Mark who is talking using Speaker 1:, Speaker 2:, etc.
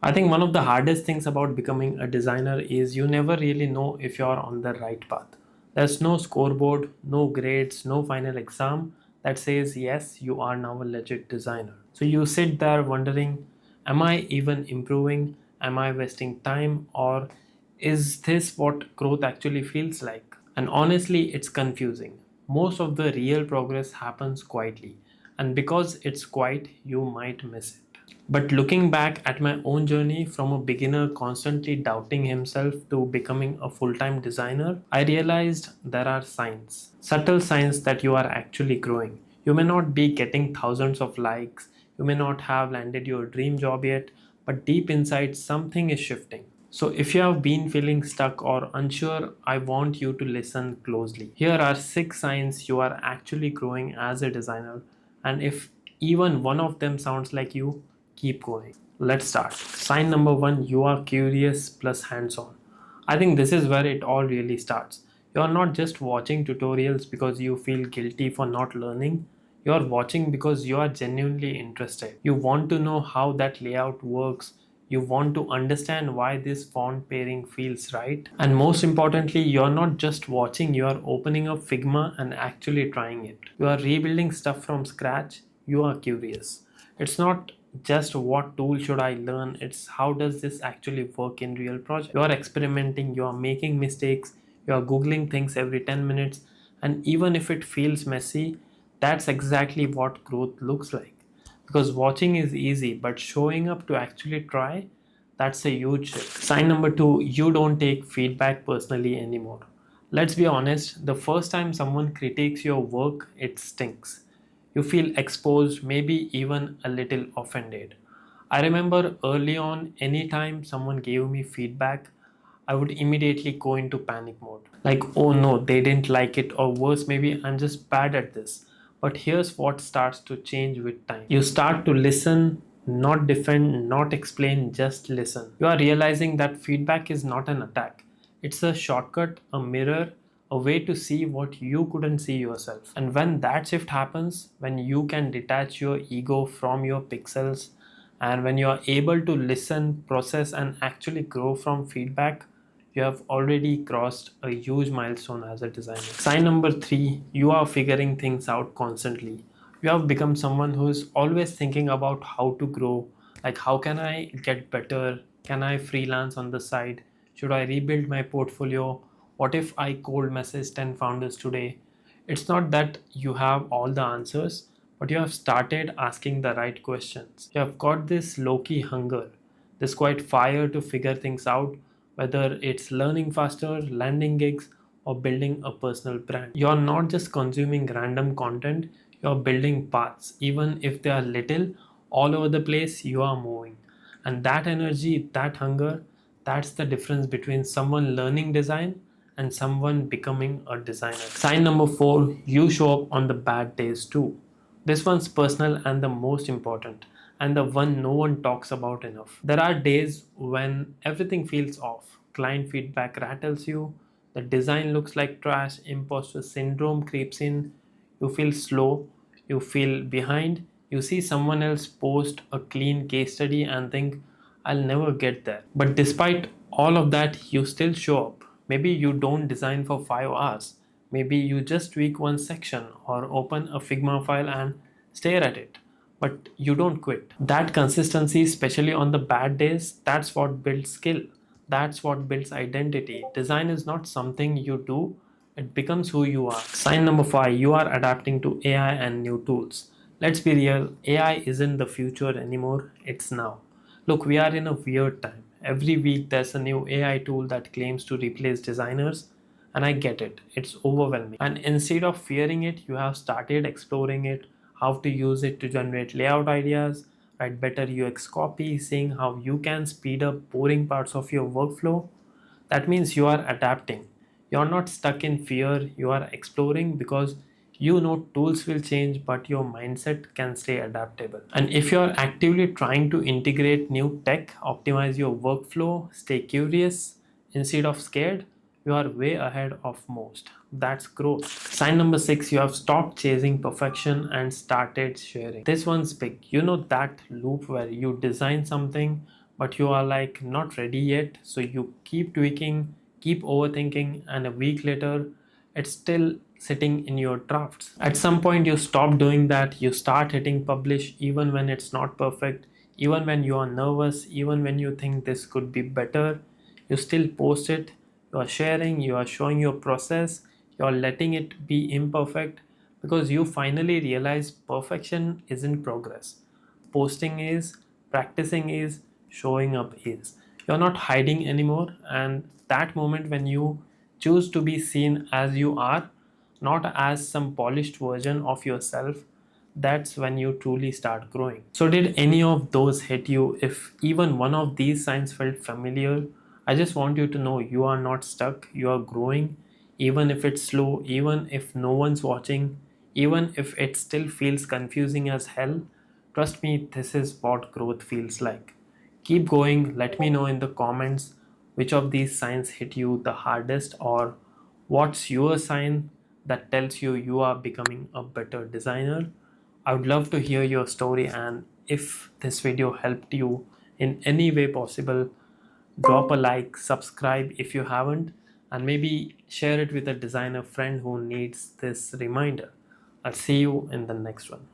Speaker 1: I think one of the hardest things about becoming a designer is you never really know if you're on the right path. There's no scoreboard, no grades, no final exam that says, yes, you are now a legit designer. So you sit there wondering, am I even improving? Am I wasting time? Or is this what growth actually feels like? And honestly, it's confusing. Most of the real progress happens quietly, and because it's quiet, you might miss it. But looking back at my own journey from a beginner constantly doubting himself to becoming a full time designer, I realized there are signs, subtle signs that you are actually growing. You may not be getting thousands of likes, you may not have landed your dream job yet, but deep inside, something is shifting. So, if you have been feeling stuck or unsure, I want you to listen closely. Here are 6 signs you are actually growing as a designer, and if even one of them sounds like you, keep going. Let's start. Sign number 1, you are curious plus hands on. I think this is where it all really starts. You are not just watching tutorials because you feel guilty for not learning. You are watching because you are genuinely interested. You want to know how that layout works. You want to understand why this font pairing feels right. And most importantly, you are not just watching, you are opening up Figma and actually trying it. You are rebuilding stuff from scratch. You are curious. It's not just what tool should I learn, it's how does this actually work in real project. You are experimenting, you are making mistakes, you are googling things every 10 minutes, and even if it feels messy, that's exactly what growth looks like. Because watching is easy, but showing up to actually try, that's a huge shift. Sign number 2, you don't take feedback personally anymore. Let's be honest, the first time someone critiques your work, it stinks. You feel exposed, maybe even a little offended. I remember early on, anytime someone gave me feedback, I would immediately go into panic mode. Like, oh no, they didn't like it, or worse, maybe I'm just bad at this. But here's what starts to change with time. You start to listen, not defend, not explain, just listen. You are realizing that feedback is not an attack, it's a shortcut, a mirror, a way to see what you couldn't see yourself. And when that shift happens, when you can detach your ego from your pixels, and when you are able to listen, process, and actually grow from feedback, you have already crossed a huge milestone as a designer. Sign number 3, you are figuring things out constantly. You have become someone who is always thinking about how to grow, like how can I get better? Can I freelance on the side? Should I rebuild my portfolio? What if I cold message 10 founders today? It's not that you have all the answers, but you have started asking the right questions. You have got this low key hunger, this quiet fire to figure things out, whether it's learning faster, landing gigs, or building a personal brand. You're not just consuming random content, you're building paths. Even if they are little, all over the place, you are moving. And that energy, that hunger, that's the difference between someone learning design and someone becoming a designer. Sign number 4, you show up on the bad days too. This one's personal and the most important, and the one no one talks about enough. There are days when everything feels off. Client feedback rattles you, the design looks like trash, imposter syndrome creeps in, you feel slow, you feel behind, you see someone else post a clean case study and think, I'll never get there. But despite all of that, you still show up. Maybe you don't design for 5 hours. Maybe you just tweak one section or open a Figma file and stare at it. But you don't quit. That consistency, especially on the bad days, that's what builds skill. That's what builds identity. Design is not something you do, it becomes who you are. Sign number 5, you are adapting to AI and new tools. Let's be real, AI isn't the future anymore, it's now. Look, we are in a weird time. Every week there's a new AI tool that claims to replace designers, and I get it. It's overwhelming. And instead of fearing it, you have started exploring it, how to use it to generate layout ideas, write better UX copy, seeing how you can speed up boring parts of your workflow. That means you are adapting. You're not stuck in fear, you are exploring because you know tools will change, but your mindset can stay adaptable. And if you're actively trying to integrate new tech, optimize your workflow, stay curious instead of scared, you are way ahead of most. That's growth. Sign number 6, you have stopped chasing perfection and started sharing. This one's big. You know that loop where you design something, but you are like not ready yet. So you keep tweaking, keep overthinking, and a week later, it's still sitting in your drafts. At some point, you stop doing that. You start hitting publish even when it's not perfect, even when you are nervous, even when you think this could be better. You still post it. You are sharing, you are showing your process, you are letting it be imperfect because you finally realize perfection isn't progress. Posting is, practicing is, showing up is. You're not hiding anymore, and that moment when you choose to be seen as you are, not as some polished version of yourself, that's when you truly start growing. So, did any of those hit you? If even one of these signs felt familiar, I just want you to know you are not stuck, you are growing, even if it's slow, even if no one's watching, even if it still feels confusing as hell. Trust me, this is what growth feels like. Keep going. Let me know in the comments which of these signs hit you the hardest, or what's your sign that tells you you are becoming a better designer. I would love to hear your story, and if this video helped you in any way possible, drop a like, subscribe if you haven't, and maybe share it with a designer friend who needs this reminder. I'll see you in the next one.